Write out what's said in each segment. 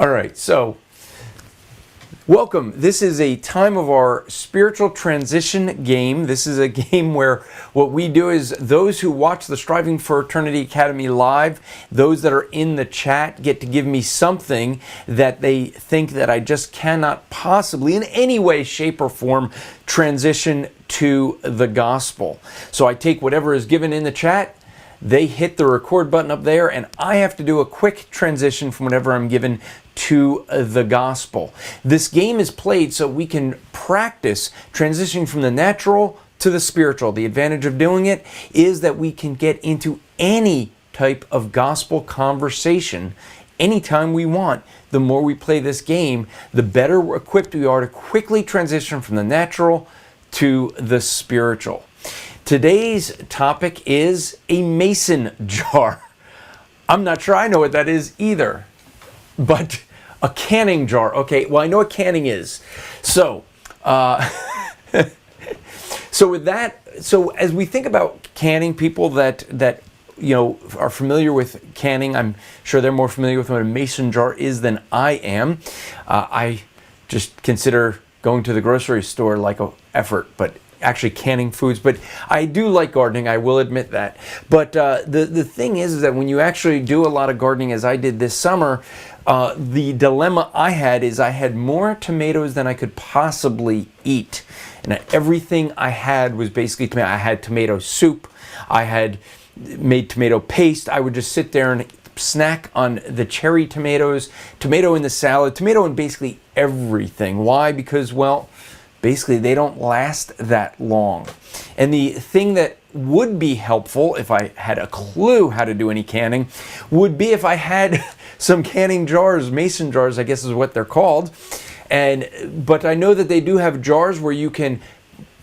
All right, so welcome. This is a time of our spiritual transition game. This is a game where what we do is those who watch the Striving for Eternity Academy live, those that are in the chat get to give me something that they think that I just cannot possibly in any way, shape, or form transition to the gospel. So I take whatever is given in the chat, they hit the record button up there, and I have to do a quick transition from whatever I'm given to the gospel. This game is played so we can practice transitioning from the natural to the spiritual. The advantage of doing it is that we can get into any type of gospel conversation anytime we want. The more we play this game, the better equipped we are to quickly transition from the natural to the spiritual. Today's topic is a mason jar. I'm not sure I know what that is either, but a canning jar. Okay, well, I know what canning is. So, so with that, so as we think about canning, people that you know are familiar with canning, I'm sure they're more familiar with what a mason jar is than I am. I just consider going to the grocery store like an effort, but actually canning foods. But I do like gardening, I will admit that. But the thing is that when you actually do a lot of gardening, as I did this summer, the dilemma I had is I had more tomatoes than I could possibly eat. And everything I had was basically tomato. I had tomato soup, I had made tomato paste. I would just sit there and snack on the cherry tomatoes, tomato in the salad, tomato in basically everything. Why? Because, well, basically they don't last that long. And the thing that would be helpful if I had a clue how to do any canning would be if I had some canning jars, mason jars I guess is what they're called. But I know that they do have jars where you can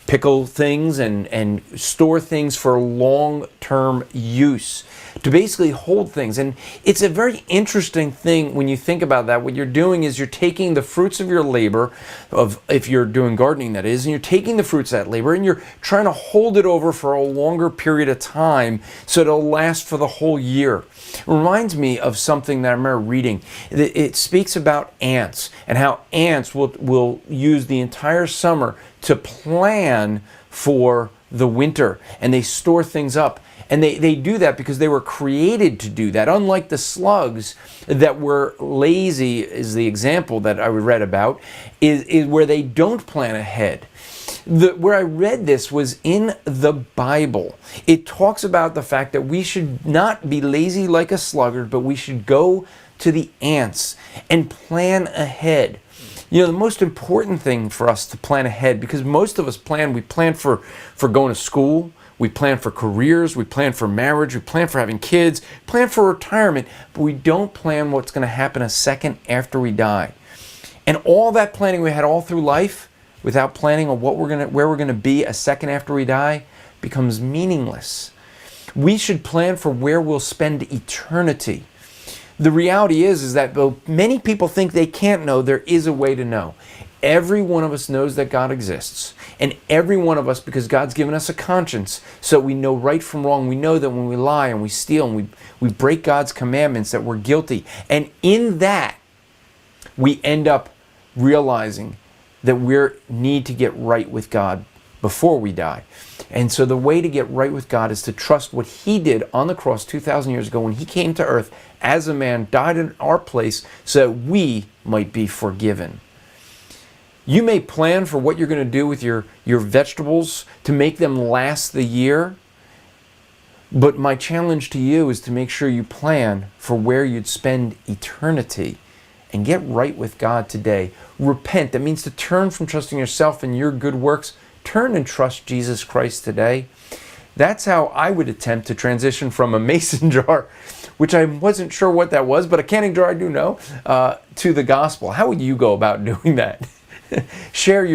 pickle things and store things for long-term use, to basically hold things. And it's a very interesting thing when you think about that. What you're doing is you're taking the fruits of your labor, of if you're doing gardening that is, and you're taking the fruits of that labor and you're trying to hold it over for a longer period of time so it'll last for the whole year. It reminds me of something that I remember reading. It speaks about ants and how ants will use the entire summer to plan for the winter, and they store things up. And they do that because they were created to do that. Unlike the slugs that were lazy, is the example that I read about, is where they don't plan ahead. Where I read this was in the Bible. It talks about the fact that we should not be lazy like a sluggard, but we should go to the ants and plan ahead. You know, the most important thing for us to plan ahead, because most of us we plan for going to school, we plan for careers, we plan for marriage, we plan for having kids, plan for retirement, but we don't plan what's going to happen a second after we die. And all that planning we had all through life, without planning on where we're going to be a second after we die, becomes meaningless. We should plan for where we'll spend eternity. The reality is that though many people think they can't know, there is a way to know. Every one of us knows that God exists. And every one of us, because God's given us a conscience, so we know right from wrong. We know that when we lie and we steal and we break God's commandments, that we're guilty. And in that, we end up realizing that we need to get right with God before we die. And so the way to get right with God is to trust what He did on the cross 2,000 years ago when He came to earth as a man, died in our place so that we might be forgiven. You may plan for what you're going to do with your vegetables to make them last the year, but my challenge to you is to make sure you plan for where you'd spend eternity and get right with God today. Repent. That means to turn from trusting yourself and your good works. Turn and trust Jesus Christ today. That's how I would attempt to transition from a mason jar, which I wasn't sure what that was, but a canning jar I do know, to the gospel. How would you go about doing that? Share your